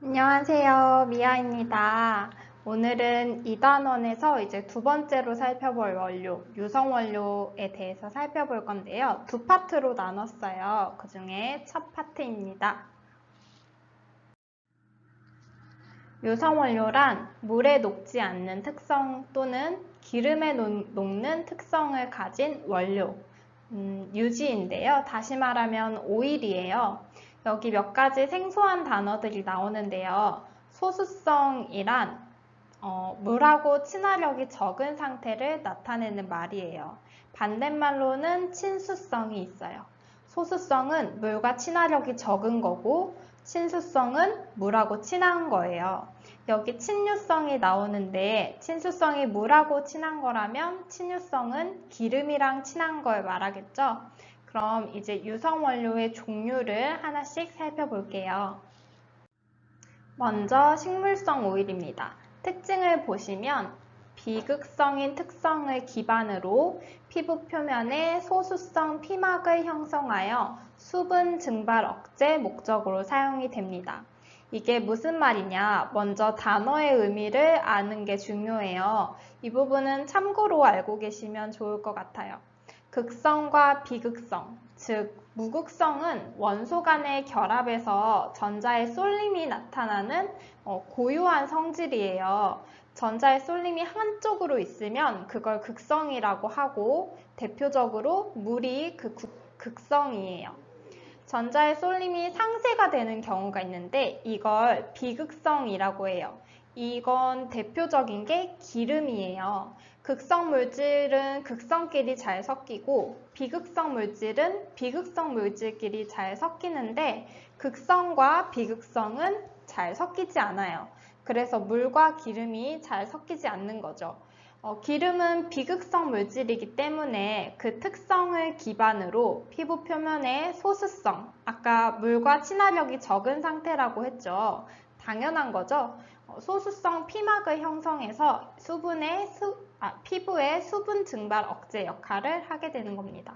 안녕하세요. 미아입니다. 오늘은 2단원에서 이제 두 번째로 살펴볼 원료, 유성원료에 대해서 살펴볼 건데요. 두 파트로 나눴어요. 그 중에 첫 파트입니다. 유성원료란 물에 녹지 않는 특성 또는 기름에 녹는 특성을 가진 원료, 유지인데요. 다시 말하면 오일이에요. 여기 몇 가지 생소한 단어들이 나오는데요. 소수성이란 물하고 친화력이 적은 상태를 나타내는 말이에요. 반대말로는 친수성이 있어요. 소수성은 물과 친화력이 적은 거고 친수성은 물하고 친한 거예요. 여기 친유성이 나오는데 친수성이 물하고 친한 거라면 친유성은 기름이랑 친한 걸 말하겠죠? 그럼 이제 유성원료의 종류를 하나씩 살펴볼게요. 먼저 식물성 오일입니다. 특징을 보시면 비극성인 특성을 기반으로 피부 표면에 소수성 피막을 형성하여 수분 증발 억제 목적으로 사용이 됩니다. 이게 무슨 말이냐? 먼저 단어의 의미를 아는 게 중요해요. 이 부분은 참고로 알고 계시면 좋을 것 같아요. 극성과 비극성, 즉 무극성은 원소 간의 결합에서 전자의 쏠림이 나타나는 고유한 성질이에요. 전자의 쏠림이 한쪽으로 있으면 그걸 극성이라고 하고 대표적으로 물이 그 극성이에요. 전자의 쏠림이 상쇄가 되는 경우가 있는데 이걸 비극성이라고 해요. 이건 대표적인 게 기름이에요. 극성 물질은 극성끼리 잘 섞이고 비극성 물질은 비극성 물질끼리 잘 섞이는데 극성과 비극성은 잘 섞이지 않아요. 그래서 물과 기름이 잘 섞이지 않는 거죠. 기름은 비극성 물질이기 때문에 그 특성을 기반으로 피부 표면의 소수성, 아까 물과 친화력이 적은 상태라고 했죠. 당연한 거죠. 소수성 피막을 형성해서 피부의 수분 증발 억제 역할을 하게 되는 겁니다.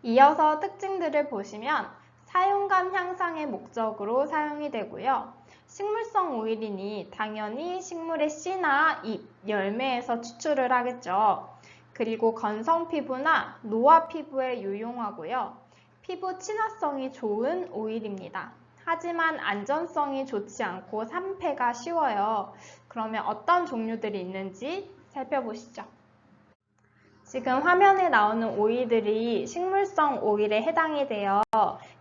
이어서 특징들을 보시면 사용감 향상의 목적으로 사용이 되고요. 식물성 오일이니 당연히 식물의 씨나 잎, 열매에서 추출을 하겠죠. 그리고 건성 피부나 노화 피부에 유용하고요. 피부 친화성이 좋은 오일입니다. 하지만 안전성이 좋지 않고 산패가 쉬워요. 그러면 어떤 종류들이 있는지 살펴보시죠. 지금 화면에 나오는 오일들이 식물성 오일에 해당이 돼요.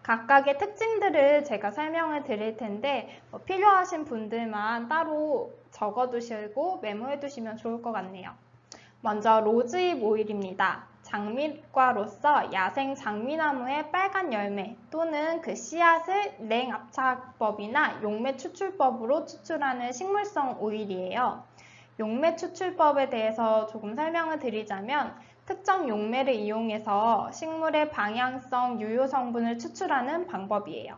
각각의 특징들을 제가 설명을 드릴 텐데 필요하신 분들만 따로 적어두시고 메모해 두시면 좋을 것 같네요. 먼저 로즈잎 오일입니다. 장미과로서 야생 장미나무의 빨간 열매 또는 그 씨앗을 냉압착법이나 용매 추출법으로 추출하는 식물성 오일이에요. 용매 추출법에 대해서 조금 설명을 드리자면 특정 용매를 이용해서 식물의 방향성 유효 성분을 추출하는 방법이에요.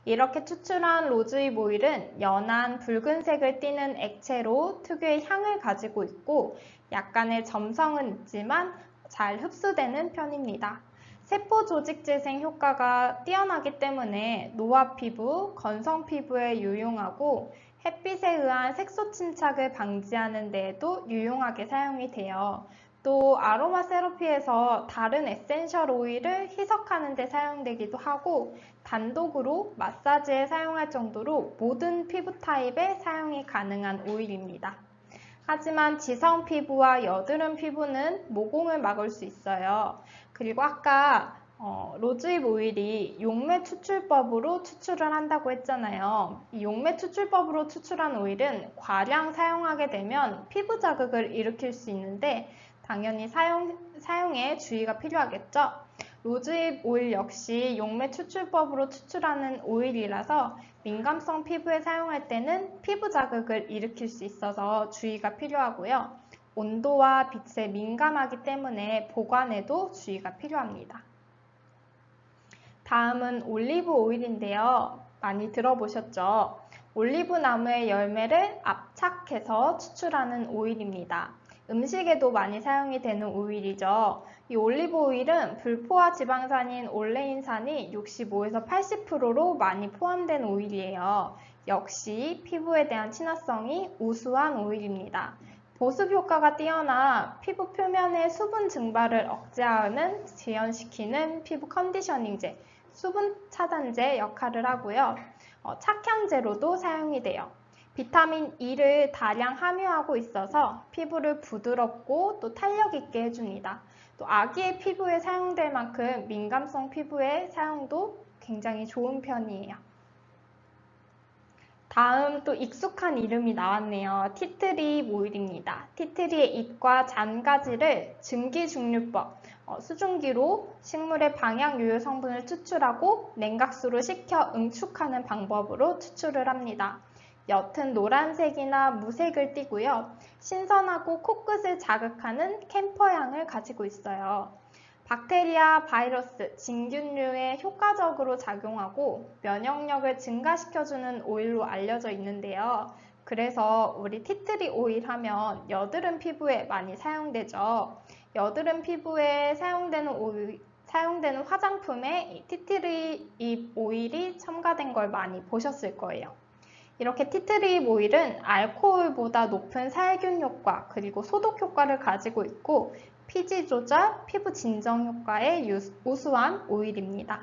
이렇게 추출한 로즈잎 오일은 연한 붉은색을 띠는 액체로 특유의 향을 가지고 있고 약간의 점성은 있지만 잘 흡수되는 편입니다. 세포 조직 재생 효과가 뛰어나기 때문에 노화 피부, 건성 피부에 유용하고 햇빛에 의한 색소 침착을 방지하는 데에도 유용하게 사용이 돼요. 또 아로마 세라피에서 다른 에센셜 오일을 희석하는 데 사용되기도 하고 단독으로 마사지에 사용할 정도로 모든 피부 타입에 사용이 가능한 오일입니다. 하지만 지성 피부와 여드름 피부는 모공을 막을 수 있어요. 그리고 아까 로즈잎 오일이 용매 추출법으로 추출을 한다고 했잖아요. 이 용매 추출법으로 추출한 오일은 과량 사용하게 되면 피부 자극을 일으킬 수 있는데 당연히 사용에 주의가 필요하겠죠. 로즈잎 오일 역시 용매 추출법으로 추출하는 오일이라서 민감성 피부에 사용할 때는 피부 자극을 일으킬 수 있어서 주의가 필요하고요. 온도와 빛에 민감하기 때문에 보관에도 주의가 필요합니다. 다음은 올리브 오일인데요. 많이 들어보셨죠? 올리브 나무의 열매를 압착해서 추출하는 오일입니다. 음식에도 많이 사용이 되는 오일이죠. 이 올리브 오일은 불포화 지방산인 올레인산이 65에서 80%로 많이 포함된 오일이에요. 역시 피부에 대한 친화성이 우수한 오일입니다. 보습 효과가 뛰어나 피부 표면의 수분 증발을 억제하는 지연시키는 피부 컨디셔닝제, 수분 차단제 역할을 하고요. 착향제로도 사용이 돼요. 비타민 E를 다량 함유하고 있어서 피부를 부드럽고 또 탄력 있게 해줍니다. 또 아기의 피부에 사용될 만큼 민감성 피부에 사용도 굉장히 좋은 편이에요. 다음 또 익숙한 이름이 나왔네요. 티트리 오일입니다. 티트리의 잎과 잔가지를 증기중류법, 수증기로 식물의 방향 유효 성분을 추출하고 냉각수로 식혀 응축하는 방법으로 추출을 합니다. 옅은 노란색이나 무색을 띠고요. 신선하고 코끝을 자극하는 캠퍼향을 가지고 있어요. 박테리아, 바이러스, 진균류에 효과적으로 작용하고 면역력을 증가시켜주는 오일로 알려져 있는데요. 그래서 우리 티트리 오일 하면 여드름 피부에 많이 사용되죠. 여드름 피부에 사용되는 화장품에 이 티트리 잎 오일이 첨가된 걸 많이 보셨을 거예요. 이렇게 티트리 오일은 알코올보다 높은 살균 효과 그리고 소독 효과를 가지고 있고 피지 조절, 피부 진정 효과의 우수한 오일입니다.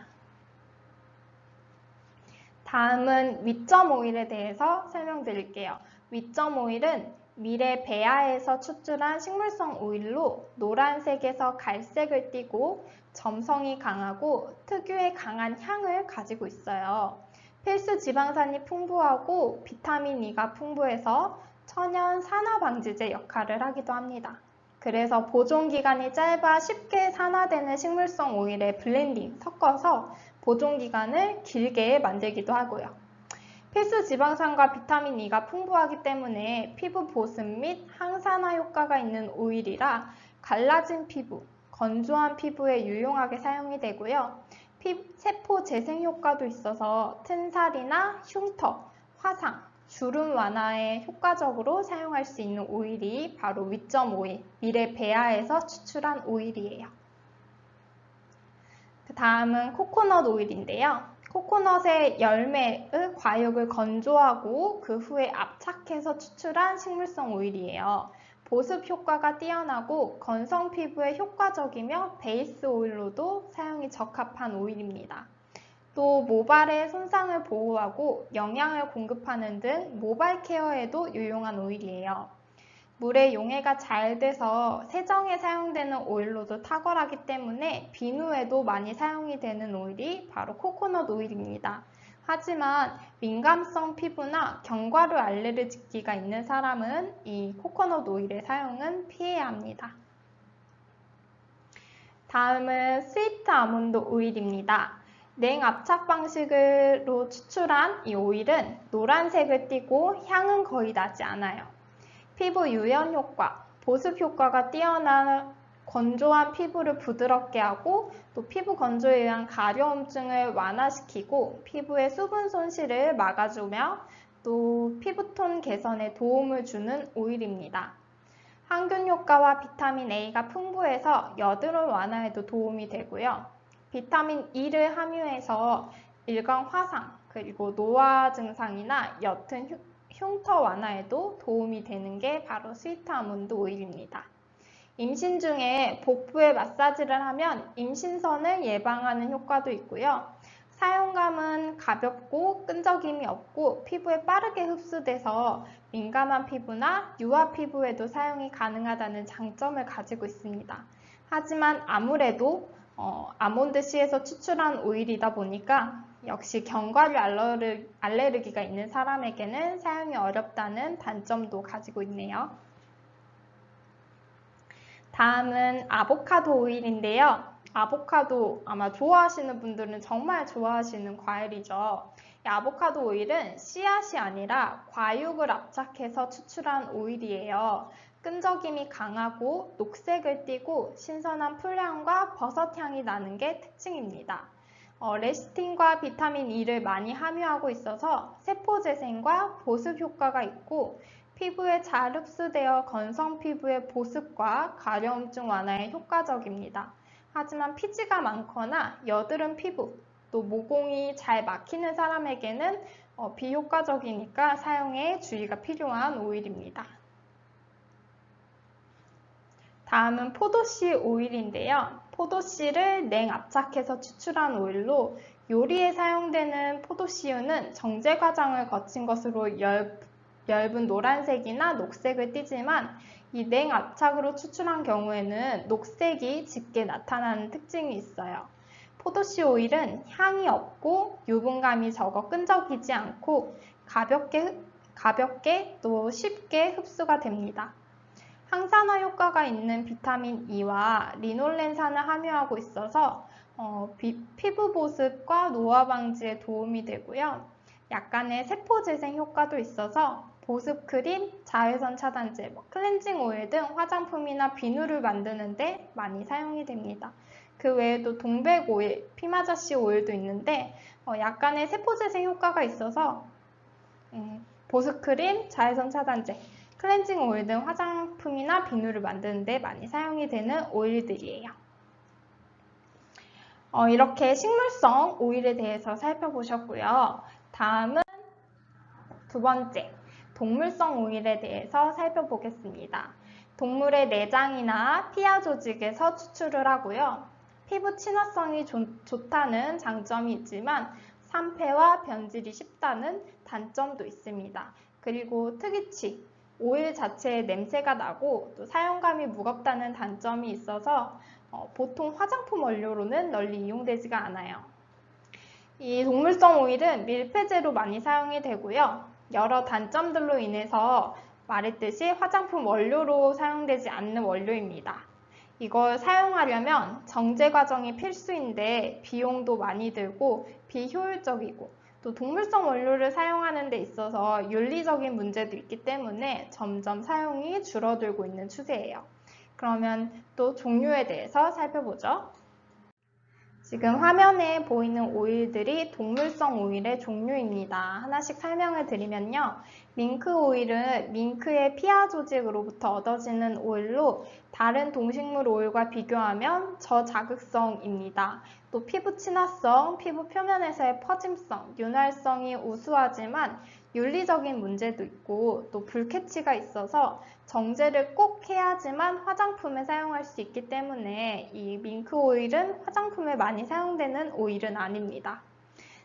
다음은 위점 오일에 대해서 설명드릴게요. 위점 오일은 미래 베아에서 추출한 식물성 오일로 노란색에서 갈색을 띠고 점성이 강하고 특유의 강한 향을 가지고 있어요. 필수 지방산이 풍부하고 비타민 E가 풍부해서 천연 산화 방지제 역할을 하기도 합니다. 그래서 보존기간이 짧아 쉽게 산화되는 식물성 오일에 블렌딩, 섞어서 보존기간을 길게 만들기도 하고요. 필수 지방산과 비타민 E가 풍부하기 때문에 피부 보습 및 항산화 효과가 있는 오일이라 갈라진 피부, 건조한 피부에 유용하게 사용이 되고요. 세포 재생 효과도 있어서 튼살이나 흉터, 화상, 주름 완화에 효과적으로 사용할 수 있는 오일이 바로 위점 오일, 미래 베아에서 추출한 오일이에요. 그 다음은 코코넛 오일인데요. 코코넛의 열매의 과육을 건조하고 그 후에 압착해서 추출한 식물성 오일이에요. 보습 효과가 뛰어나고 건성 피부에 효과적이며 베이스 오일로도 사용이 적합한 오일입니다. 또 모발의 손상을 보호하고 영양을 공급하는 등 모발 케어에도 유용한 오일이에요. 물의 용해가 잘 돼서 세정에 사용되는 오일로도 탁월하기 때문에 비누에도 많이 사용이 되는 오일이 바로 코코넛 오일입니다. 하지만 민감성 피부나 견과류 알레르기가 있는 사람은 이 코코넛 오일의 사용은 피해야 합니다. 다음은 스위트 아몬드 오일입니다. 냉압착 방식으로 추출한 이 오일은 노란색을 띠고 향은 거의 나지 않아요. 피부 유연 효과, 보습 효과가 뛰어난 건조한 피부를 부드럽게 하고 또 피부 건조에 의한 가려움증을 완화시키고 피부의 수분 손실을 막아주며 또 피부톤 개선에 도움을 주는 오일입니다. 항균 효과와 비타민 A가 풍부해서 여드름 완화에도 도움이 되고요. 비타민 E를 함유해서 일광 화상 그리고 노화 증상이나 옅은 흉터 완화에도 도움이 되는 게 바로 스위트 아몬드 오일입니다. 임신 중에 복부에 마사지를 하면 임신선을 예방하는 효과도 있고요. 사용감은 가볍고 끈적임이 없고 피부에 빠르게 흡수돼서 민감한 피부나 유아 피부에도 사용이 가능하다는 장점을 가지고 있습니다. 하지만 아무래도 아몬드씨에서 추출한 오일이다 보니까 역시 견과류 알레르기가 있는 사람에게는 사용이 어렵다는 단점도 가지고 있네요. 다음은 아보카도 오일인데요. 아보카도 아마 좋아하시는 분들은 정말 좋아하시는 과일이죠. 이 아보카도 오일은 씨앗이 아니라 과육을 압착해서 추출한 오일이에요. 끈적임이 강하고 녹색을 띠고 신선한 풀향과 버섯향이 나는 게 특징입니다. 레시틴과 비타민 E를 많이 함유하고 있어서 세포 재생과 보습 효과가 있고 피부에 잘 흡수되어 건성 피부의 보습과 가려움증 완화에 효과적입니다. 하지만 피지가 많거나 여드름 피부, 또 모공이 잘 막히는 사람에게는 비효과적이니까 사용에 주의가 필요한 오일입니다. 다음은 포도씨 오일인데요. 포도씨를 냉압착해서 추출한 오일로 요리에 사용되는 포도씨유는 정제 과정을 거친 것으로 엷은 노란색이나 녹색을 띠지만 이 냉압착으로 추출한 경우에는 녹색이 짙게 나타나는 특징이 있어요. 포도씨 오일은 향이 없고 유분감이 적어 끈적이지 않고 가볍게 또 쉽게 흡수가 됩니다. 항산화 효과가 있는 비타민 E와 리놀렌산을 함유하고 있어서 피부 보습과 노화 방지에 도움이 되고요. 약간의 세포 재생 효과도 있어서 보습 크림, 자외선 차단제, 클렌징 오일 등 화장품이나 비누를 만드는 데 많이 사용이 됩니다. 그 외에도 동백 오일, 피마자씨 오일도 있는데 약간의 세포 재생 효과가 있어서 보습 크림, 자외선 차단제, 클렌징 오일 등 화장품이나 비누를 만드는 데 많이 사용이 되는 오일들이에요. 이렇게 식물성 오일에 대해서 살펴보셨고요. 다음은 두 번째, 동물성 오일에 대해서 살펴보겠습니다. 동물의 내장이나 피하 조직에서 추출을 하고요. 피부 친화성이 좋다는 장점이 있지만 산패와 변질이 쉽다는 단점도 있습니다. 그리고 특이치, 오일 자체에 냄새가 나고 또 사용감이 무겁다는 단점이 있어서 보통 화장품 원료로는 널리 이용되지가 않아요. 이 동물성 오일은 밀폐제로 많이 사용이 되고요. 여러 단점들로 인해서 말했듯이 화장품 원료로 사용되지 않는 원료입니다. 이걸 사용하려면 정제 과정이 필수인데 비용도 많이 들고 비효율적이고 또 동물성 원료를 사용하는 데 있어서 윤리적인 문제도 있기 때문에 점점 사용이 줄어들고 있는 추세예요. 그러면 또 종류에 대해서 살펴보죠. 지금 화면에 보이는 오일들이 동물성 오일의 종류입니다. 하나씩 설명을 드리면요. 밍크 오일은 밍크의 피하 조직으로부터 얻어지는 오일로 다른 동식물 오일과 비교하면 저자극성입니다. 또 피부 친화성, 피부 표면에서의 퍼짐성, 윤활성이 우수하지만 윤리적인 문제도 있고 또 불쾌치가 있어서 정제를 꼭 해야지만 화장품에 사용할 수 있기 때문에 이 밍크 오일은 화장품에 많이 사용되는 오일은 아닙니다.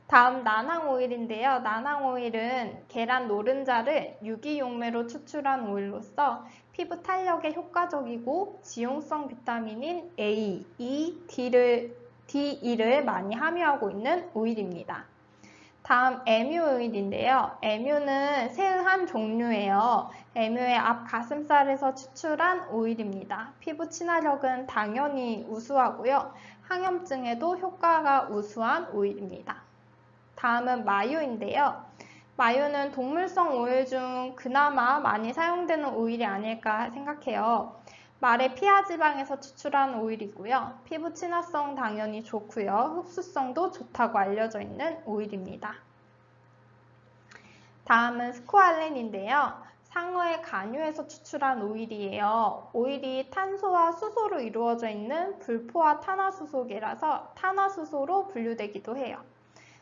다음 나낭 오일인데요. 나낭 오일은 계란 노른자를 유기용매로 추출한 오일로서 피부 탄력에 효과적이고 지용성 비타민인 A, E, D를 많이 함유하고 있는 오일입니다. 다음 에뮤 오일인데요. 에뮤는 새의 한 종류예요. 에뮤의 앞 가슴살에서 추출한 오일입니다. 피부 친화력은 당연히 우수하고요. 항염증에도 효과가 우수한 오일입니다. 다음은 마유인데요. 마유는 동물성 오일 중 그나마 많이 사용되는 오일이 아닐까 생각해요. 말의 피하 지방에서 추출한 오일이고요. 피부 친화성 당연히 좋고요. 흡수성도 좋다고 알려져 있는 오일입니다. 다음은 스코알렌인데요. 상어의 간유에서 추출한 오일이에요. 오일이 탄소와 수소로 이루어져 있는 불포화 탄화수소계라서 탄화수소로 분류되기도 해요.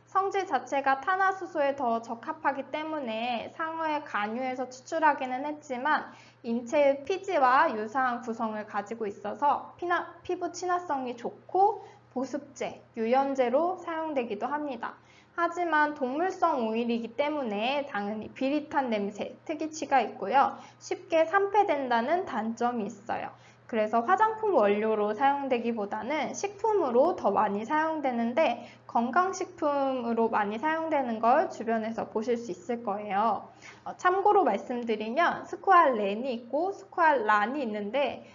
성질 자체가 탄화수소에 더 적합하기 때문에 상어의 간유에서 추출하기는 했지만 인체의 피지와 유사한 구성을 가지고 있어서 피부 친화성이 좋고 보습제, 유연제로 사용되기도 합니다. 하지만 동물성 오일이기 때문에 당연히 비릿한 냄새, 특이치가 있고요. 쉽게 산패된다는 단점이 있어요. 그래서 화장품 원료로 사용되기보다는 식품으로 더 많이 사용되는데 건강식품으로 많이 사용되는 걸 주변에서 보실 수 있을 거예요. 참고로 말씀드리면 스코알렌이 있고 스코알란이 있는데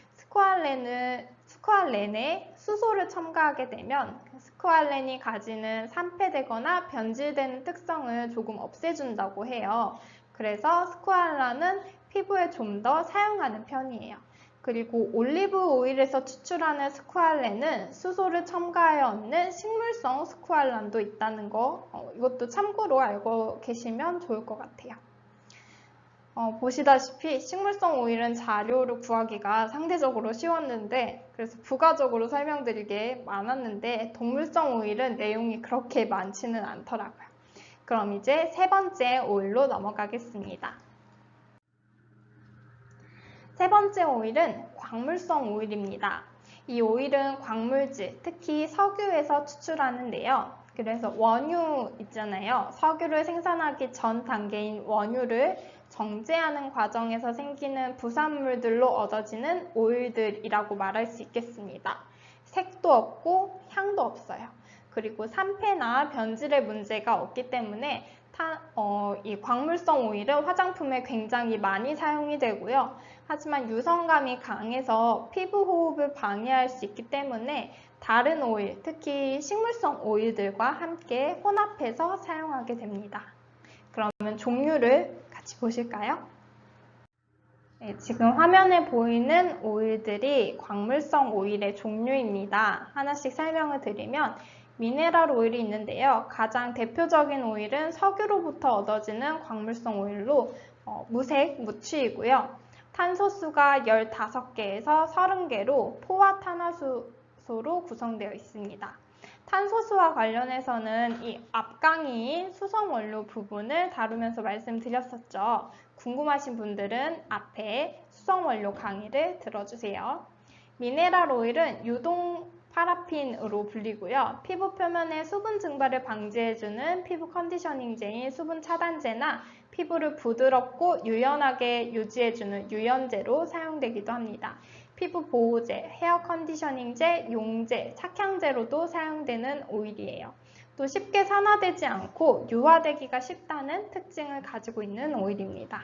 스코알렌에 수소를 첨가하게 되면 스코알렌이 가지는 산패되거나 변질되는 특성을 조금 없애준다고 해요. 그래서 스코알란은 피부에 좀 더 사용하는 편이에요. 그리고 올리브 오일에서 추출하는 스코알렌은 수소를 첨가하여 얻는 식물성 스코알란도 있다는 거 이것도 참고로 알고 계시면 좋을 것 같아요. 보시다시피 식물성 오일은 자료를 구하기가 상대적으로 쉬웠는데 그래서 부가적으로 설명드릴 게 많았는데 동물성 오일은 내용이 그렇게 많지는 않더라고요. 그럼 이제 세 번째 오일로 넘어가겠습니다. 세 번째 오일은 광물성 오일입니다. 이 오일은 광물질, 특히 석유에서 추출하는데요. 그래서 원유 있잖아요. 석유를 생산하기 전 단계인 원유를 정제하는 과정에서 생기는 부산물들로 얻어지는 오일들이라고 말할 수 있겠습니다. 색도 없고 향도 없어요. 그리고 산패나 변질의 문제가 없기 때문에 이 광물성 오일은 화장품에 굉장히 많이 사용이 되고요. 하지만 유성감이 강해서 피부 호흡을 방해할 수 있기 때문에 다른 오일, 특히 식물성 오일들과 함께 혼합해서 사용하게 됩니다. 그러면 종류를 같이 보실까요? 네, 지금 화면에 보이는 오일들이 광물성 오일의 종류입니다. 하나씩 설명을 드리면 미네랄 오일이 있는데요. 가장 대표적인 오일은 석유로부터 얻어지는 광물성 오일로 무색, 무취이고요. 탄소수가 15개에서 30개로 포화탄화수소로 구성되어 있습니다. 탄소수와 관련해서는 이 앞강의인 수성원료 부분을 다루면서 말씀드렸었죠. 궁금하신 분들은 앞에 수성원료 강의를 들어주세요. 미네랄 오일은 유동 파라핀으로 불리고요. 피부 표면의 수분 증발을 방지해주는 피부 컨디셔닝제인 수분 차단제나 피부를 부드럽고 유연하게 유지해주는 유연제로 사용되기도 합니다. 피부 보호제, 헤어 컨디셔닝제, 용제, 착향제로도 사용되는 오일이에요. 또 쉽게 산화되지 않고 유화되기가 쉽다는 특징을 가지고 있는 오일입니다.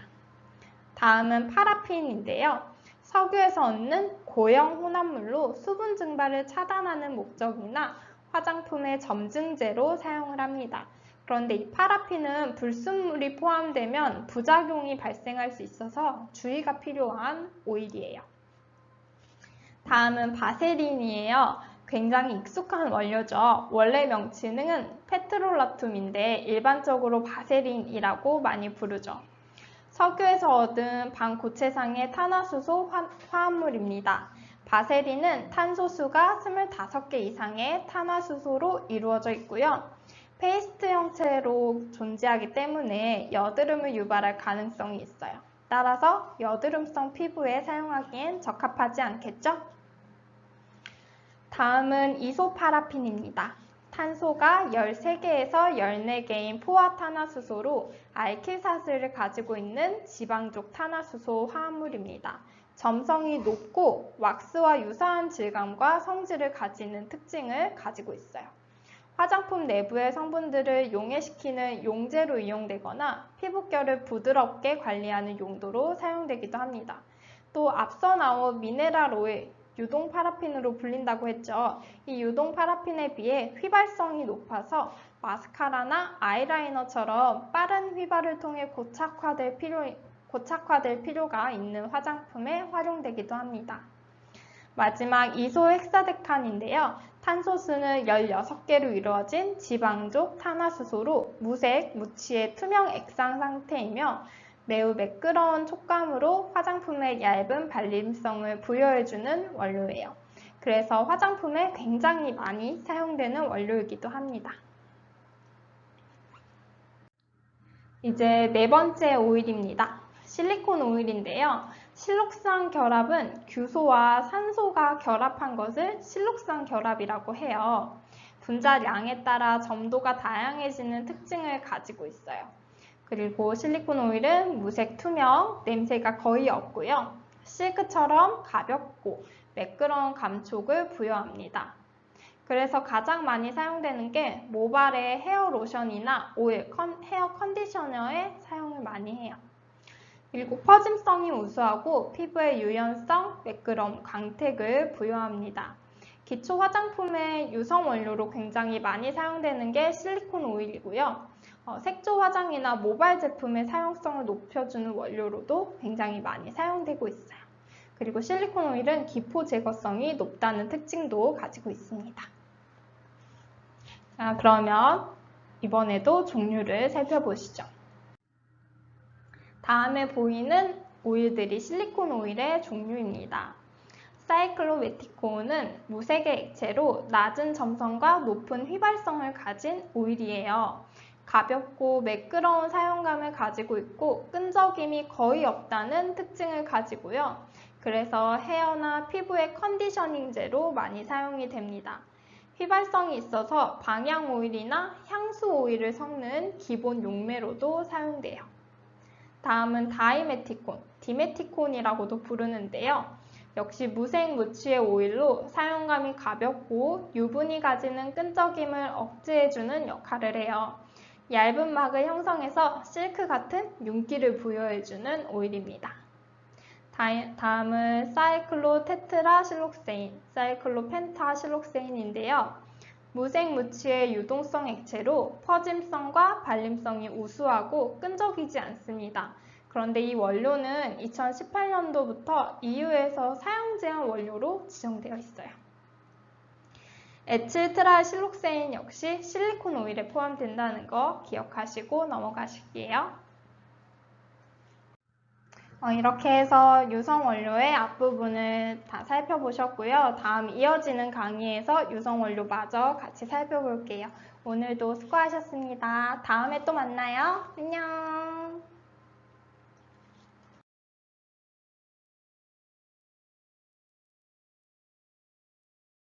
다음은 파라핀인데요. 석유에서 얻는 고형 혼합물로 수분 증발을 차단하는 목적이나 화장품의 점증제로 사용을 합니다. 그런데 이 파라핀은 불순물이 포함되면 부작용이 발생할 수 있어서 주의가 필요한 오일이에요. 다음은 바세린이에요. 굉장히 익숙한 원료죠. 원래 명칭은 페트롤라툼인데 일반적으로 바세린이라고 많이 부르죠. 석유에서 얻은 반고체상의 탄화수소 화합물입니다. 바세린은 탄소수가 25개 이상의 탄화수소로 이루어져 있고요. 페이스트 형태로 존재하기 때문에 여드름을 유발할 가능성이 있어요. 따라서 여드름성 피부에 사용하기엔 적합하지 않겠죠? 다음은 이소파라핀입니다. 탄소가 13개에서 14개인 포화탄화수소로 알킬사스를 가지고 있는 지방족 탄화수소 화합물입니다. 점성이 높고 왁스와 유사한 질감과 성질을 가지는 특징을 가지고 있어요. 화장품 내부의 성분들을 용해시키는 용제로 이용되거나 피부결을 부드럽게 관리하는 용도로 사용되기도 합니다. 또 앞서 나온 미네랄 오일, 유동 파라핀으로 불린다고 했죠. 이 유동 파라핀에 비해 휘발성이 높아서 마스카라나 아이라이너처럼 빠른 휘발을 통해 고착화될 필요가 있는 화장품에 활용되기도 합니다. 마지막 이소헥사데칸인데요. 탄소수는 16개로 이루어진 지방족 탄화수소로 무색, 무취의 투명 액상 상태이며 매우 매끄러운 촉감으로 화장품의 얇은 발림성을 부여해주는 원료예요. 그래서 화장품에 굉장히 많이 사용되는 원료이기도 합니다. 이제 네 번째 오일입니다. 실리콘 오일인데요. 실록산 결합은 규소와 산소가 결합한 것을 실록산 결합이라고 해요. 분자량에 따라 점도가 다양해지는 특징을 가지고 있어요. 그리고 실리콘 오일은 무색 투명, 냄새가 거의 없고요. 실크처럼 가볍고 매끄러운 감촉을 부여합니다. 그래서 가장 많이 사용되는 게 모발의 헤어 로션이나 오일, 헤어 컨디셔너에 사용을 많이 해요. 그리고 퍼짐성이 우수하고 피부의 유연성, 매끄러움, 광택을 부여합니다. 기초 화장품의 유성 원료로 굉장히 많이 사용되는 게 실리콘 오일이고요. 색조 화장이나 모발 제품의 사용성을 높여주는 원료로도 굉장히 많이 사용되고 있어요. 그리고 실리콘 오일은 기포 제거성이 높다는 특징도 가지고 있습니다. 자, 그러면 이번에도 종류를 살펴보시죠. 다음에 보이는 오일들이 실리콘 오일의 종류입니다. 사이클로메티콘은 무색의 액체로 낮은 점성과 높은 휘발성을 가진 오일이에요. 가볍고 매끄러운 사용감을 가지고 있고 끈적임이 거의 없다는 특징을 가지고요. 그래서 헤어나 피부의 컨디셔닝제로 많이 사용이 됩니다. 휘발성이 있어서 방향 오일이나 향수 오일을 섞는 기본 용매로도 사용돼요. 다음은 다이메티콘, 디메티콘이라고도 부르는데요. 역시 무색 무취의 오일로 사용감이 가볍고 유분이 가지는 끈적임을 억제해주는 역할을 해요. 얇은 막을 형성해서 실크 같은 윤기를 부여해주는 오일입니다. 다음은 사이클로테트라실록세인, 사이클로펜타실록세인인데요. 무색 무취의 유동성 액체로 퍼짐성과 발림성이 우수하고 끈적이지 않습니다. 그런데 이 원료는 2018년도부터 EU에서 사용 제한 원료로 지정되어 있어요. 에틸트라실록세인 역시 실리콘 오일에 포함된다는 거 기억하시고 넘어가실게요. 이렇게 해서 유성 원료의 앞부분을 다 살펴보셨고요. 다음 이어지는 강의에서 유성 원료마저 같이 살펴볼게요. 오늘도 수고하셨습니다. 다음에 또 만나요. 안녕.